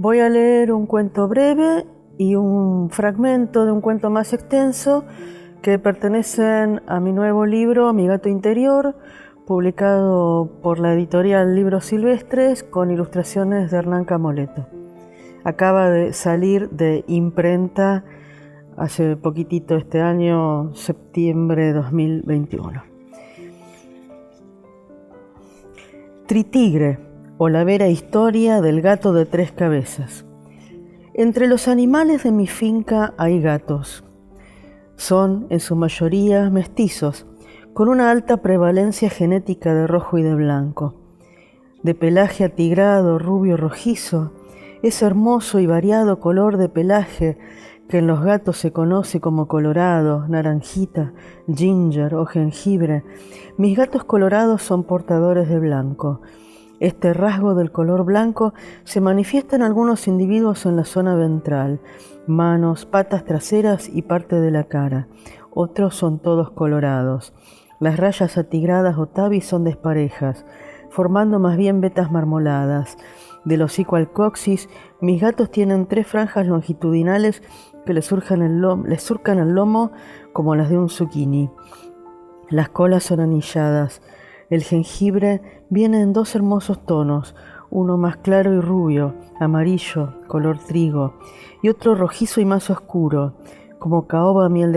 Voy a leer un cuento breve y un fragmento de un cuento más extenso que pertenecen a mi nuevo libro, Mi gato interior, publicado por la editorial Libros Silvestres con ilustraciones de Hernán Camoleto. Acaba de salir de imprenta hace poquitito, este año, septiembre de 2021. Tritigre, o la vera historia del gato de tres cabezas. Entre los animales de mi finca hay gatos. Son, en su mayoría, mestizos, con una alta prevalencia genética de rojo y de blanco. De pelaje atigrado, rubio rojizo, ese hermoso y variado color de pelaje que en los gatos se conoce como colorado, naranjita, ginger o jengibre. Mis gatos colorados son portadores de blanco. Este rasgo del color blanco se manifiesta en algunos individuos en la zona ventral, manos, patas traseras y parte de la cara. Otros son todos colorados. Las rayas atigradas o tabis son desparejas, formando más bien vetas marmoladas. Del hocico al coxis, mis gatos tienen tres franjas longitudinales que les surcan el lomo como las de un zucchini. Las colas son anilladas. El jengibre viene en dos hermosos tonos, uno más claro y rubio, amarillo, color trigo, y otro rojizo y más oscuro, como caoba o miel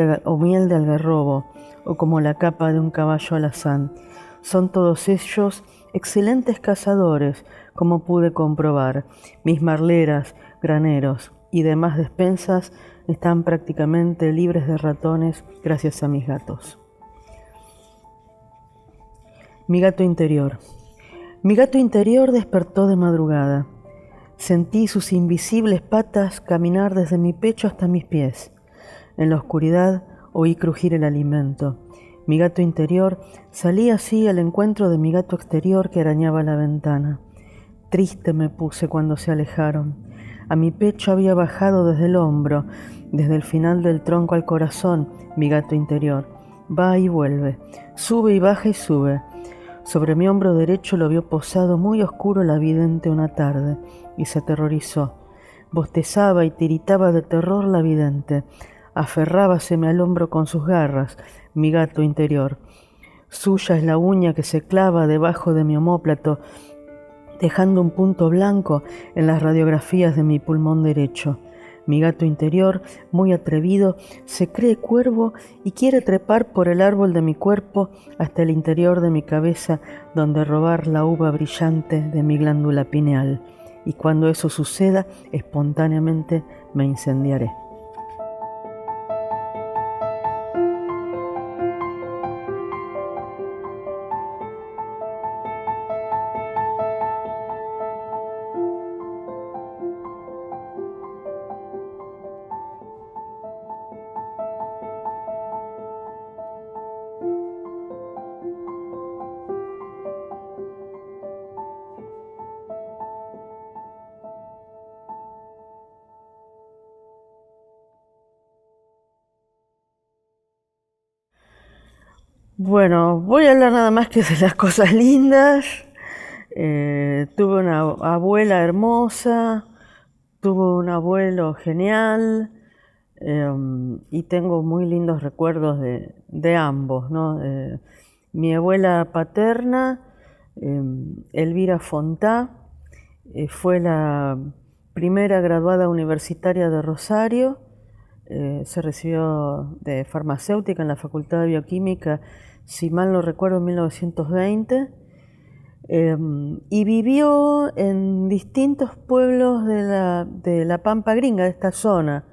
de algarrobo, o como la capa de un caballo alazán. Son todos ellos excelentes cazadores, como pude comprobar. Mis marleras, graneros y demás despensas están prácticamente libres de ratones gracias a mis gatos. Mi gato interior. Mi gato interior despertó de madrugada. Sentí sus invisibles patas caminar desde mi pecho hasta mis pies. En la oscuridad oí crujir el alimento. Mi gato interior salía así al encuentro de mi gato exterior que arañaba la ventana. Triste me puse cuando se alejaron. A mi pecho había bajado desde el hombro, desde el final del tronco al corazón, mi gato interior. Va y vuelve, sube y baja y sube. Sobre mi hombro derecho lo vio posado muy oscuro la vidente una tarde, y se aterrorizó. Bostezaba y tiritaba de terror la vidente. Aferrábaseme al hombro con sus garras, mi gato interior. Suya es la uña que se clava debajo de mi omóplato, dejando un punto blanco en las radiografías de mi pulmón derecho. Mi gato interior, muy atrevido, se cree cuervo y quiere trepar por el árbol de mi cuerpo hasta el interior de mi cabeza, donde robar la uva brillante de mi glándula pineal. Y cuando eso suceda, espontáneamente me incendiaré. Bueno, voy a hablar nada más que de las cosas lindas. Tuve una abuela hermosa, tuve un abuelo genial, y tengo muy lindos recuerdos de ambos, ¿no? Mi abuela paterna, Elvira Fontá, fue la primera graduada universitaria de Rosario. Se recibió de farmacéutica en la Facultad de Bioquímica, si mal no recuerdo, en 1920, y vivió en distintos pueblos de la Pampa Gringa, de esta zona.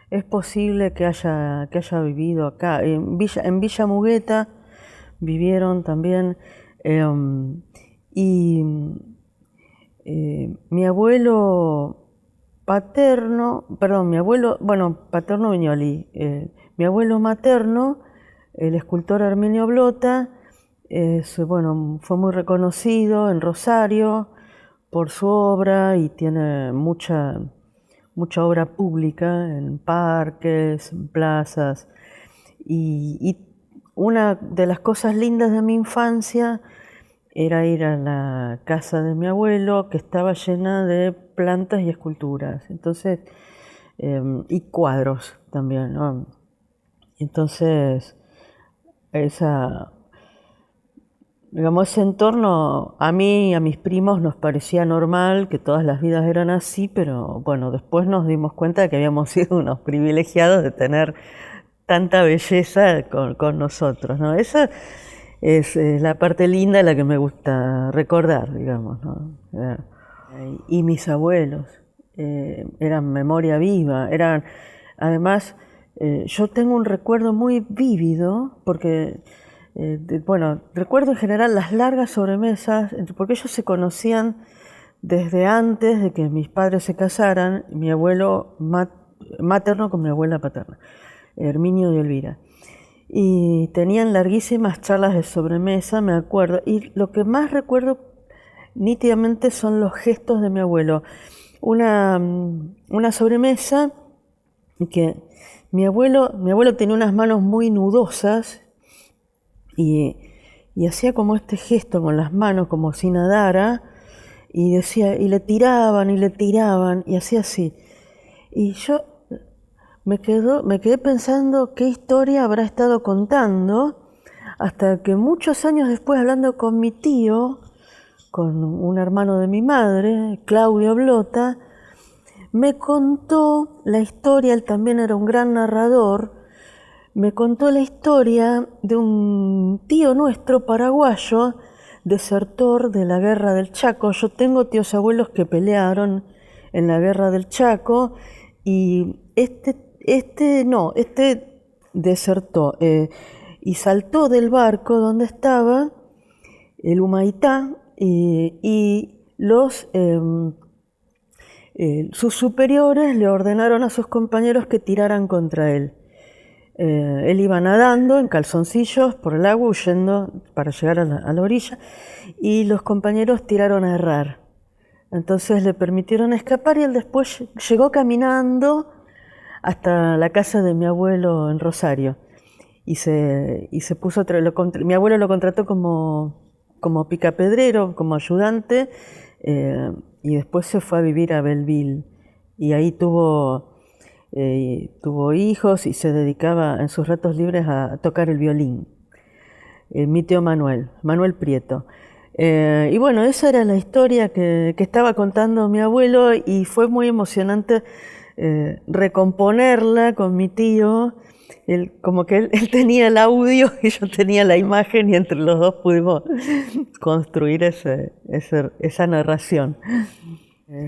Es posible que haya vivido acá. En Villa Mugueta vivieron también, y mi abuelo paterno Viñoli, mi abuelo materno, el escultor Herminio Blota, fue muy reconocido en Rosario por su obra y tiene mucha obra pública en parques, en plazas. Y una de las cosas lindas de mi infancia era ir a la casa de mi abuelo, que estaba llena de plantas y esculturas. Entonces, y cuadros también, ¿no? Entonces, digamos, ese entorno a mí y a mis primos nos parecía normal, que todas las vidas eran así, pero bueno, después nos dimos cuenta de que habíamos sido unos privilegiados de tener tanta belleza con nosotros, ¿no? Esa es la parte linda, la que me gusta recordar, digamos, ¿no? Y mis abuelos eran memoria viva, además, yo tengo un recuerdo muy vívido, porque, bueno, recuerdo en general las largas sobremesas, porque ellos se conocían desde antes de que mis padres se casaran, mi abuelo materno con mi abuela paterna, Herminio y Elvira. Y tenían larguísimas charlas de sobremesa, me acuerdo, y lo que más recuerdo nítidamente son los gestos de mi abuelo. Una sobremesa que mi abuelo tenía unas manos muy nudosas y hacía como este gesto con las manos, como si nadara, y decía, y le tiraban, y hacía así. Y yo me quedé pensando qué historia habrá estado contando, hasta que muchos años después, hablando con mi tío, con un hermano de mi madre, Claudio Blota, me contó la historia, él también era un gran narrador, me contó la historia de un tío nuestro paraguayo, desertor de la guerra del Chaco. Yo tengo tíos abuelos que pelearon en la guerra del Chaco, y este desertó y saltó del barco donde estaba, el Humaitá, y sus superiores le ordenaron a sus compañeros que tiraran contra él. Él iba nadando en calzoncillos por el agua, huyendo para llegar a la orilla, y los compañeros tiraron a errar. Entonces le permitieron escapar, y él después llegó caminando hasta la casa de mi abuelo en Rosario. Y se puso, mi abuelo lo contrató como picapedrero, como ayudante, y después se fue a vivir a Belleville. Y ahí tuvo hijos y se dedicaba en sus ratos libres a tocar el violín. Mi tío Manuel Prieto. Y bueno, esa era la historia que estaba contando mi abuelo, y fue muy emocionante recomponerla con mi tío. Como que él tenía el audio y yo tenía la imagen, y entre los dos pudimos construir esa narración.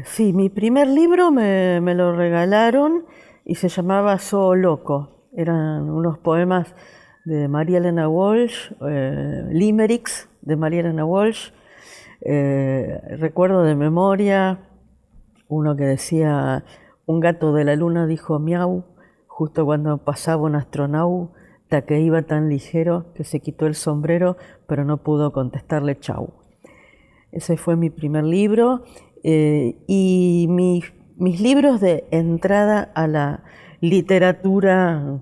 Sí, mi primer libro me lo regalaron y se llamaba So Loco. Eran unos poemas de María Elena Walsh, limericks de María Elena Walsh. Recuerdo de memoria uno que decía: un gato de la luna dijo miau justo cuando pasaba un astronauta que iba tan ligero que se quitó el sombrero pero no pudo contestarle chau. Ese fue mi primer libro, y mis libros de entrada a la literatura,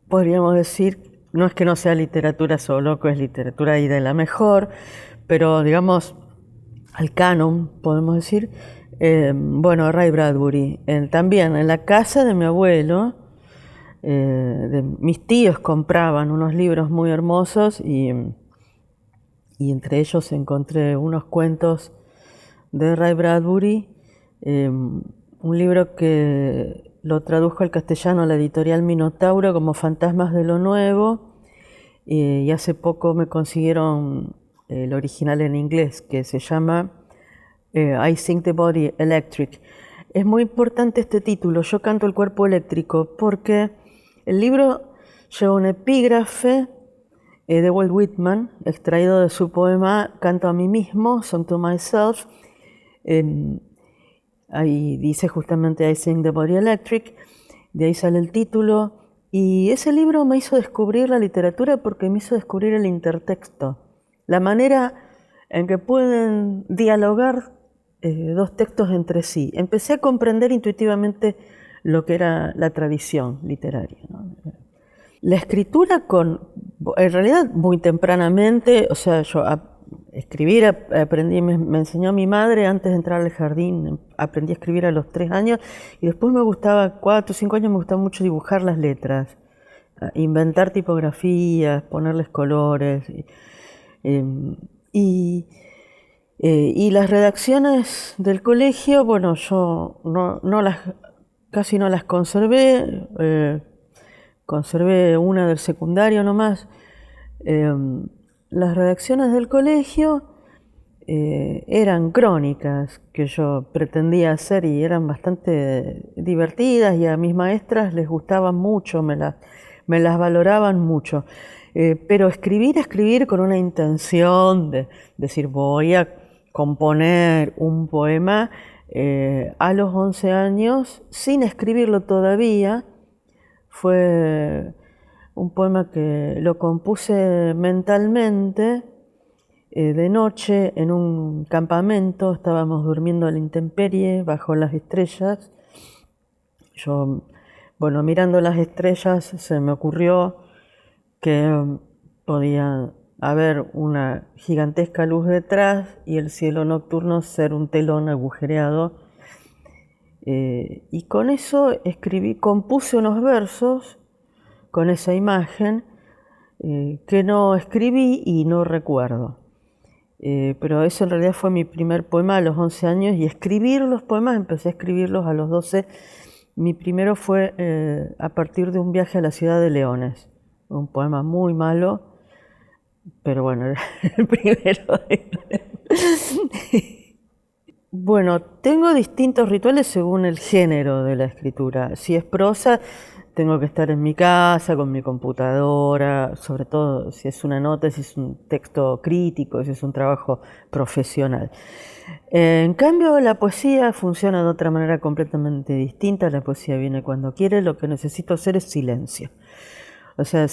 podríamos decir, no es que no sea literatura So Loco, es literatura y de la mejor, pero digamos al canon, podemos decir. Bueno, Ray Bradbury, también en la casa de mi abuelo, mis tíos compraban unos libros muy hermosos, y entre ellos encontré unos cuentos de Ray Bradbury, un libro que lo tradujo al castellano la editorial Minotauro como Fantasmas de lo Nuevo, y hace poco me consiguieron el original en inglés, que se llama I Think the Body Electric. Es muy importante este título, Yo canto el cuerpo eléctrico, porque el libro lleva un epígrafe de Walt Whitman, extraído de su poema Canto a mí mismo, Song to Myself. Ahí dice justamente I Think the Body Electric, de ahí sale el título. Y ese libro me hizo descubrir la literatura, porque me hizo descubrir el intertexto, la manera en que pueden dialogar dos textos entre sí. Empecé a comprender intuitivamente lo que era la tradición literaria, ¿no? La escritura en realidad muy tempranamente, o sea, yo escribir aprendí, me enseñó mi madre antes de entrar al jardín, aprendí a escribir a los 3 años y después me gustaba, 4 o 5 años me gustaba mucho dibujar las letras, inventar tipografías, ponerles colores. Y las redacciones del colegio, bueno, yo casi no las conservé, conservé una del secundario nomás. Las redacciones del colegio eran crónicas que yo pretendía hacer y eran bastante divertidas y a mis maestras les gustaban mucho, me las valoraban mucho. Pero escribir con una intención de decir voy a componer un poema a los 11 años, sin escribirlo todavía, fue un poema que lo compuse mentalmente de noche en un campamento, estábamos durmiendo a la intemperie bajo las estrellas. Yo, bueno, mirando las estrellas se me ocurrió que podía haber una gigantesca luz detrás y el cielo nocturno ser un telón agujereado. Y con eso compuse unos versos con esa imagen que no escribí y no recuerdo. Pero eso en realidad fue mi primer poema a los 11 años y escribir los poemas, empecé a escribirlos a los 12. Mi primero fue a partir de un viaje a la ciudad de Leones, un poema muy malo, pero bueno, era el primero. Bueno, tengo distintos rituales según el género de la escritura. Si es prosa, tengo que estar en mi casa, con mi computadora, sobre todo si es una nota, si es un texto crítico, si es un trabajo profesional. En cambio, la poesía funciona de otra manera completamente distinta. La poesía viene cuando quiere, lo que necesito hacer es silencio. O sea,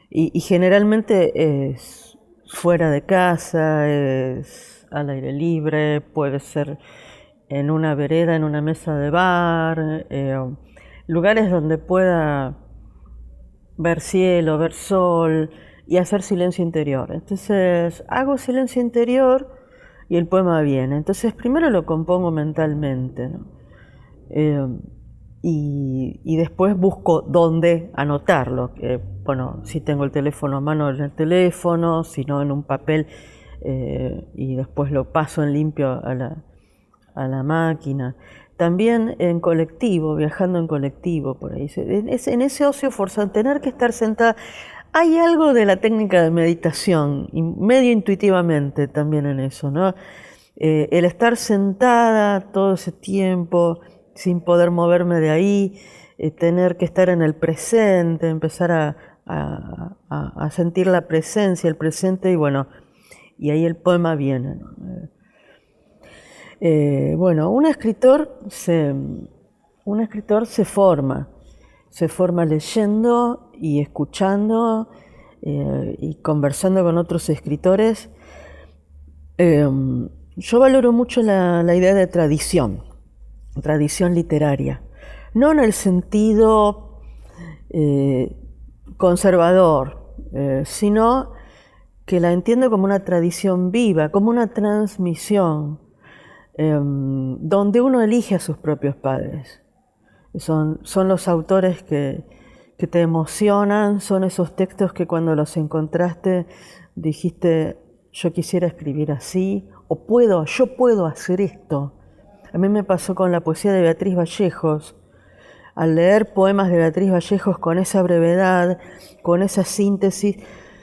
y generalmente es fuera de casa, es al aire libre, puede ser en una vereda, en una mesa de bar, lugares donde pueda ver cielo, ver sol y hacer silencio interior. Entonces hago silencio interior y el poema viene. Entonces primero lo compongo mentalmente, ¿no? Y después busco dónde anotarlo. Bueno, si tengo el teléfono a mano en el teléfono, si no en un papel, y después lo paso en limpio a la máquina. También en colectivo, viajando en colectivo, por ahí. En ese ocio forzado, tener que estar sentada. Hay algo de la técnica de meditación, medio intuitivamente también en eso, ¿no? El estar sentada todo ese tiempo, sin poder moverme de ahí, tener que estar en el presente, empezar a sentir la presencia, el presente, y bueno, y ahí el poema viene, ¿no? Bueno, un escritor se forma leyendo y escuchando y conversando con otros escritores. Yo valoro mucho la idea de tradición literaria, no en el sentido conservador, sino que la entiendo como una tradición viva, como una transmisión, donde uno elige a sus propios padres. Son los autores que te emocionan, son esos textos que cuando los encontraste dijiste, yo quisiera escribir así, o yo puedo hacer esto. A mí me pasó con la poesía de Beatriz Vallejos. Al leer poemas de Beatriz Vallejos con esa brevedad, con esa síntesis,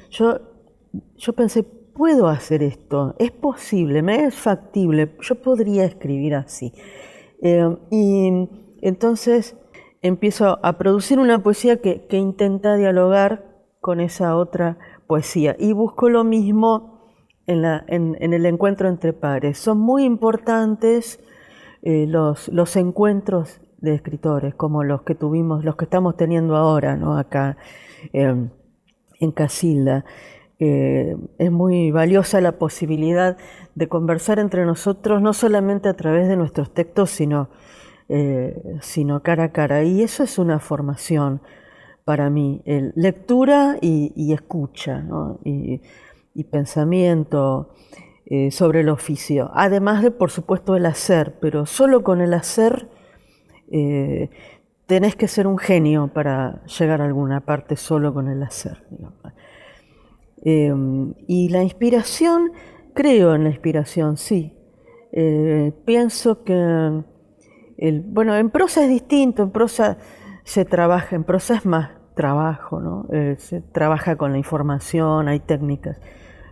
yo pensé, puedo hacer esto, es posible, me es factible, yo podría escribir así. Y entonces empiezo a producir una poesía que intenta dialogar con esa otra poesía y busco lo mismo en el encuentro entre pares. Son muy importantes los encuentros de escritores, como los que estamos teniendo ahora, ¿no? Acá en Casilda. Es muy valiosa la posibilidad de conversar entre nosotros, no solamente a través de nuestros textos, sino cara a cara. Y eso es una formación para mí, lectura y escucha, ¿no? y pensamiento sobre el oficio, además de, por supuesto, el hacer, pero solo con el hacer tenés que ser un genio para llegar a alguna parte solo con el hacer, digamos. Y la inspiración, creo en la inspiración, sí. Pienso que, bueno, en prosa es distinto, en prosa se trabaja, en prosa es más trabajo, ¿no? Se trabaja con la información, hay técnicas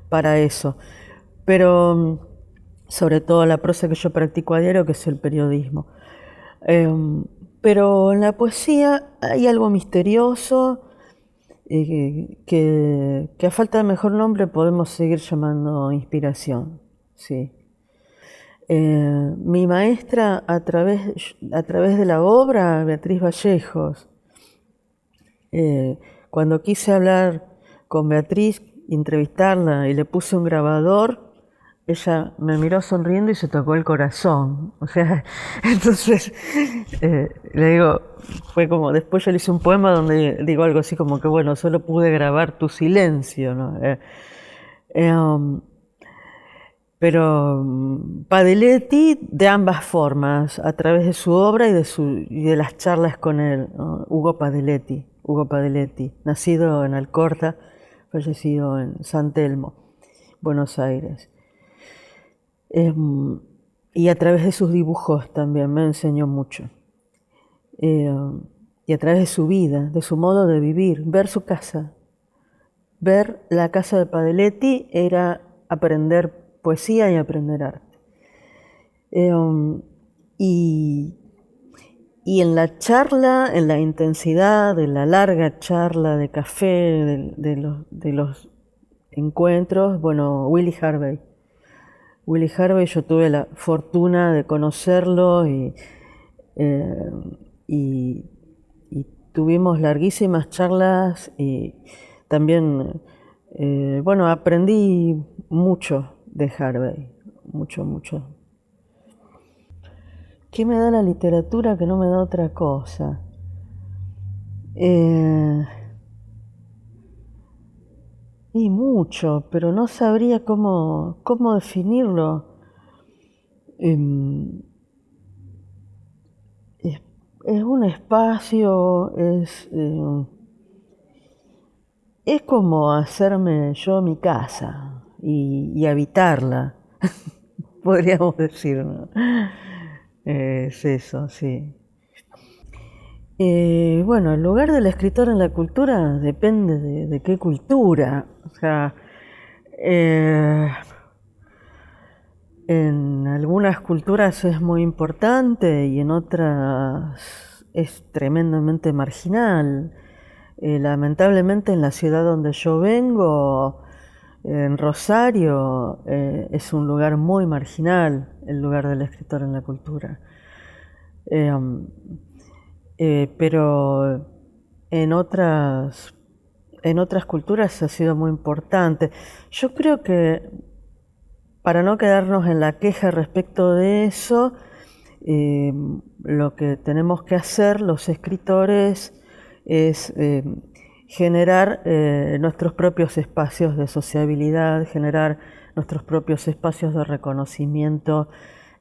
para eso. Pero sobre todo la prosa que yo practico a diario, que es el periodismo. Pero en la poesía hay algo misterioso que a falta de mejor nombre podemos seguir llamando inspiración. Sí. Mi maestra a través de la obra, Beatriz Vallejos, cuando quise hablar con Beatriz, entrevistarla y le puse un grabador, ella me miró sonriendo y se tocó el corazón. O sea, entonces le digo, fue como, después yo le hice un poema donde digo algo así como que, bueno, solo pude grabar tu silencio, ¿no? Pero Padeletti de ambas formas, a través de su obra y de las charlas con él, ¿no? Hugo Padeletti, nacido en Alcorta, fallecido en San Telmo, Buenos Aires. Y a través de sus dibujos también me enseñó mucho. Y a través de su vida, de su modo de vivir, ver su casa. Ver la casa de Padeletti era aprender poesía y aprender arte. Y en la charla, en la intensidad de la larga charla de café, de los encuentros, bueno, Willy Harvey, yo tuve la fortuna de conocerlo y tuvimos larguísimas charlas y también, bueno, aprendí mucho de Harvey, mucho. ¿Qué me da la literatura que no me da otra cosa? Y mucho, pero no sabría cómo definirlo. Es un espacio, es como hacerme yo mi casa y habitarla, podríamos decir, ¿no? Es eso, sí. Bueno, el lugar del escritor en la cultura depende de qué cultura. O sea, en algunas culturas es muy importante y en otras es tremendamente marginal. Lamentablemente en la ciudad donde yo vengo, en Rosario, es un lugar muy marginal, el lugar del escritor en la cultura. Pero en otras culturas ha sido muy importante. Yo creo que para no quedarnos en la queja respecto de eso, lo que tenemos que hacer los escritores es generar nuestros propios espacios de sociabilidad, generar nuestros propios espacios de reconocimiento,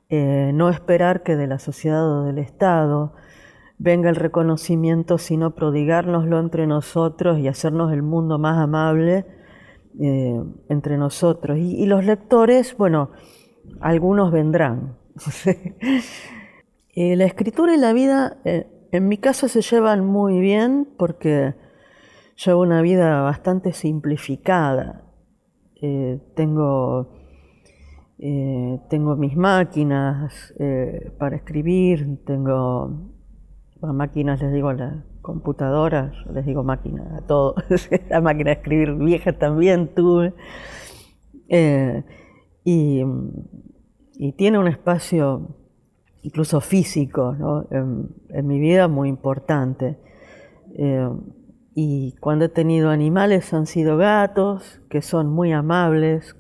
no esperar que de la sociedad o del Estado venga el reconocimiento, sino prodigárnoslo entre nosotros y hacernos el mundo más amable entre nosotros. Y los lectores, bueno, algunos vendrán. La escritura y la vida, en mi caso, se llevan muy bien porque llevo una vida bastante simplificada. Tengo mis máquinas para escribir, tengo máquinas, les digo a las computadoras, yo les digo máquina a todo. La máquina de escribir vieja también tuve. Y tiene un espacio incluso físico, ¿no? en mi vida muy importante. Y cuando he tenido animales han sido gatos, que son muy amables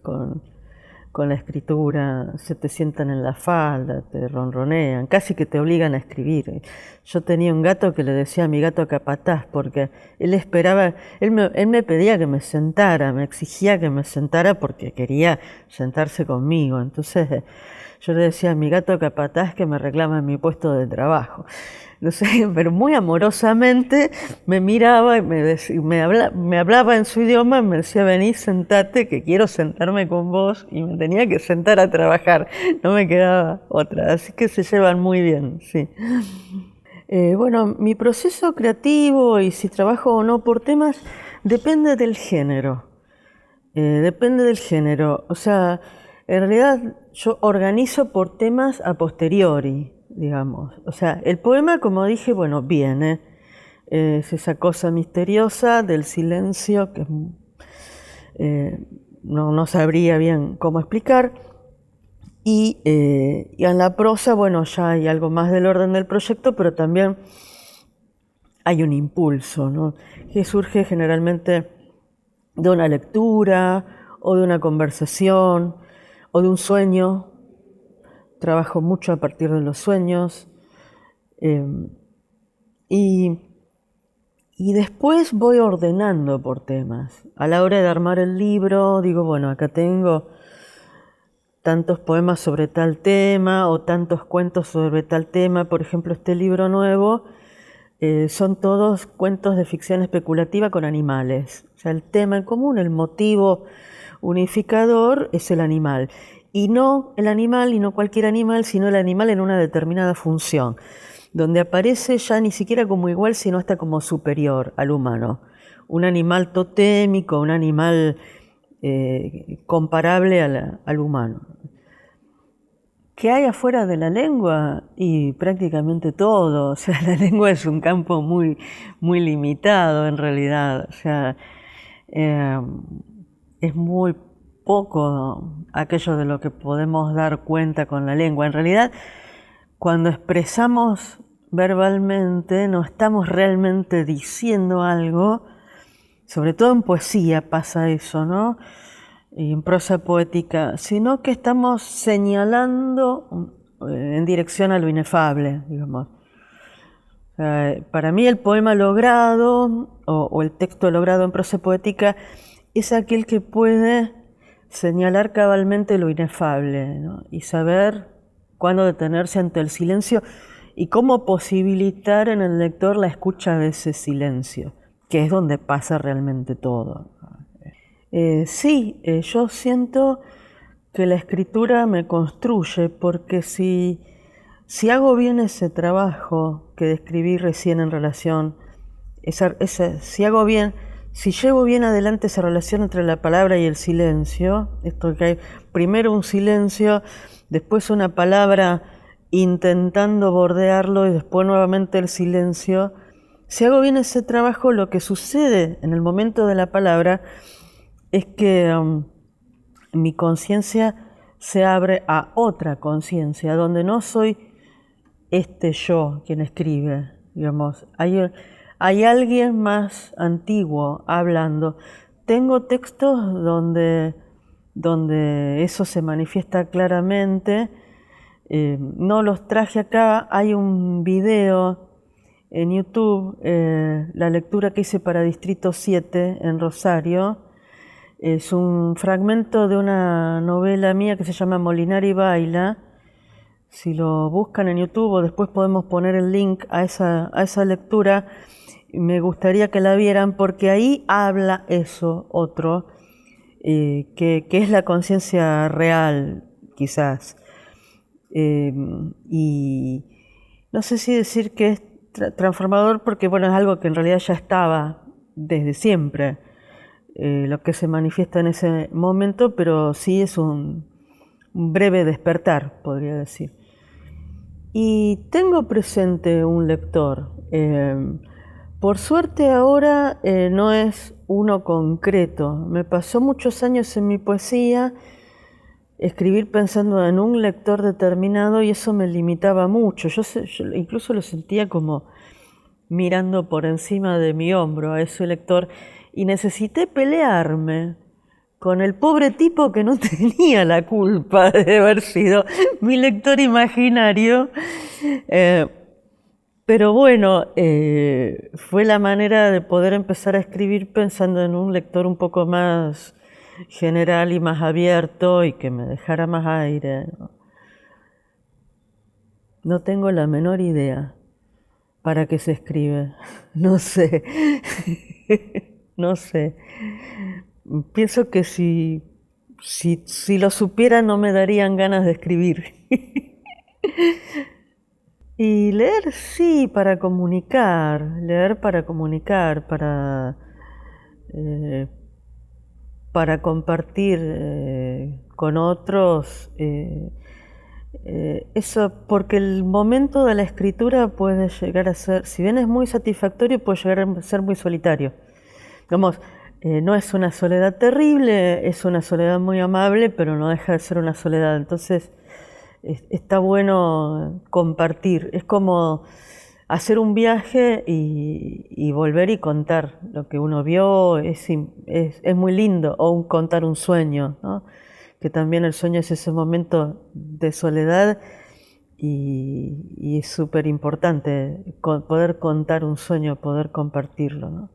con la escritura, se te sientan en la falda, te ronronean, casi que te obligan a escribir. Yo tenía un gato que le decía a mi gato capataz, porque él esperaba, él me pedía que me sentara, me exigía que me sentara porque quería sentarse conmigo. Entonces yo le decía a mi gato capataz que me reclama mi puesto de trabajo. No sé, pero muy amorosamente me miraba y me hablaba en su idioma y me decía, vení, sentate, que quiero sentarme con vos, y me tenía que sentar a trabajar, no me quedaba otra, así que se llevan muy bien, sí. Bueno, mi proceso creativo y si trabajo o no por temas depende del género. Depende del género. O sea, en realidad yo organizo por temas a posteriori, digamos. O sea, el poema, como dije, bueno, viene. Es esa cosa misteriosa del silencio que no sabría bien cómo explicar. Y en la prosa, bueno, ya hay algo más del orden del proyecto, pero también hay un impulso, ¿no? Que surge generalmente de una lectura o de una conversación o de un sueño. Trabajo mucho a partir de los sueños. Y después voy ordenando por temas. A la hora de armar el libro, digo, bueno, acá tengo tantos poemas sobre tal tema o tantos cuentos sobre tal tema. Por ejemplo, este libro nuevo son todos cuentos de ficción especulativa con animales. O sea, el tema en común, el motivo unificador es el animal. Y no el animal, y no cualquier animal, sino el animal en una determinada función, donde aparece ya ni siquiera como igual, sino hasta como superior al humano. Un animal totémico, un animal comparable al humano. ¿Qué hay afuera de la lengua? Y prácticamente todo. O sea, la lengua es un campo muy, muy limitado en realidad. O sea, es muy poco aquello de lo que podemos dar cuenta con la lengua. En realidad, cuando expresamos verbalmente, no estamos realmente diciendo algo. Sobre todo en poesía pasa eso, ¿no? Y en prosa poética, sino que estamos señalando en dirección a lo inefable, digamos. Para mí el poema logrado o el texto logrado en prosa poética es aquel que puede señalar cabalmente lo inefable, ¿no? Y saber cuándo detenerse ante el silencio y cómo posibilitar en el lector la escucha de ese silencio, que es donde pasa realmente todo. Sí, yo siento que la escritura me construye, porque si hago bien ese trabajo que describí recién en relación, si llevo bien adelante esa relación entre la palabra y el silencio, esto que hay primero un silencio, después una palabra intentando bordearlo y después nuevamente el silencio, si hago bien ese trabajo, lo que sucede en el momento de la palabra es que mi conciencia se abre a otra conciencia, donde no soy este yo quien escribe, digamos. Hay alguien más antiguo hablando. Tengo textos donde eso se manifiesta claramente. No los traje acá. Hay un video en YouTube, la lectura que hice para Distrito 7 en Rosario. Es un fragmento de una novela mía que se llama Molinari Baila. Si lo buscan en YouTube, o después podemos poner el link a esa lectura, me gustaría que la vieran, porque ahí habla eso otro, que es la conciencia real, quizás. Y no sé si decir que es transformador, porque bueno, es algo que en realidad ya estaba desde siempre. Lo que se manifiesta en ese momento, pero sí es un breve despertar, podría decir. Y tengo presente un lector. Por suerte ahora no es uno concreto. Me pasó muchos años en mi poesía escribir pensando en un lector determinado, y eso me limitaba mucho. Yo incluso lo sentía como mirando por encima de mi hombro a ese lector, y necesité pelearme con el pobre tipo que no tenía la culpa de haber sido mi lector imaginario. Pero bueno, fue la manera de poder empezar a escribir pensando en un lector un poco más general y más abierto y que me dejara más aire, ¿no? No tengo la menor idea para qué se escribe. No sé. No sé. Pienso que si lo supiera no me darían ganas de escribir. Y leer sí, leer eh, para compartir con otros. Eso, porque el momento de la escritura puede llegar a ser, si bien es muy satisfactorio, puede llegar a ser muy solitario. Digamos, no es una soledad terrible, es una soledad muy amable, pero no deja de ser una soledad. Entonces, está bueno compartir. Es como hacer un viaje y volver y contar lo que uno vio, es muy lindo, o contar un sueño, ¿no? Que también el sueño es ese momento de soledad y es súper importante poder contar un sueño, poder compartirlo, ¿no?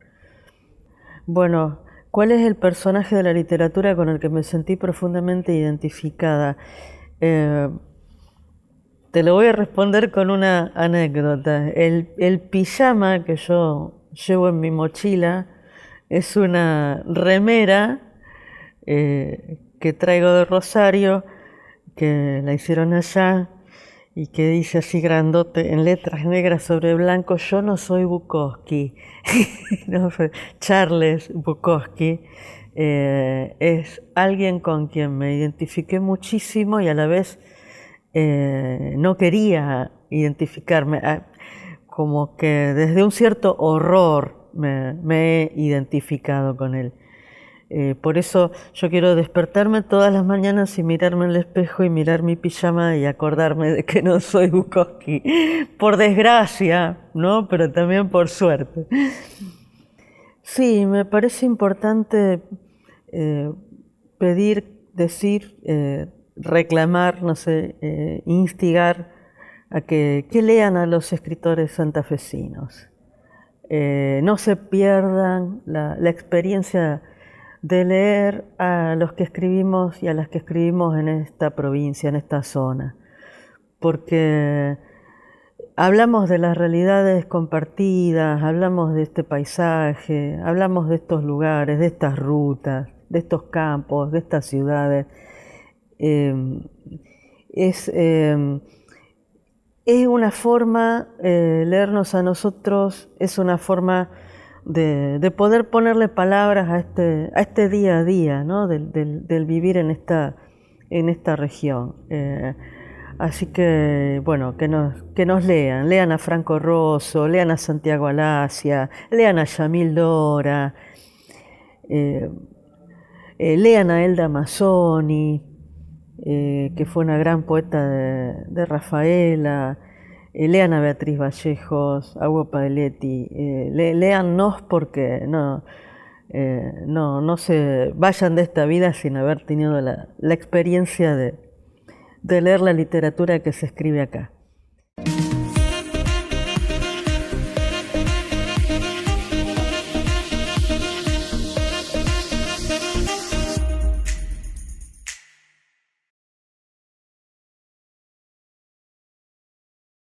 Bueno, ¿cuál es el personaje de la literatura con el que me sentí profundamente identificada? Eh, Te lo voy a responder con una anécdota. El pijama que yo llevo en mi mochila es una remera que traigo de Rosario, que la hicieron allá y que dice así grandote en letras negras sobre blanco: yo no soy Bukowski. No, Charles Bukowski es alguien con quien me identifiqué muchísimo y a la vez no quería identificarme, como que desde un cierto horror me he identificado con él. Por eso yo quiero despertarme todas las mañanas y mirarme en el espejo y mirar mi pijama y acordarme de que no soy Bukowski. Por desgracia, ¿no? Pero también por suerte. Sí, me parece importante pedir, decir, reclamar, no sé, instigar a que lean a los escritores santafesinos. No se pierdan la experiencia de leer a los que escribimos y a las que escribimos en esta provincia, en esta zona, porque hablamos de las realidades compartidas, hablamos de este paisaje, hablamos de estos lugares, de estas rutas, de estos campos, de estas ciudades. Es una forma, leernos a nosotros, es una forma de poder ponerle palabras a este día a día, ¿no? del vivir en esta región. Así que, bueno, que nos lean a Franco Rosso, lean a Santiago Alasia, lean a Yamil Dora, lean a Elda Mazzoni, que fue una gran poeta de Rafaela, lean a Beatriz Vallejos, a Hugo Padelletti, léannos porque no se vayan de esta vida sin haber tenido la experiencia de leer la literatura que se escribe acá.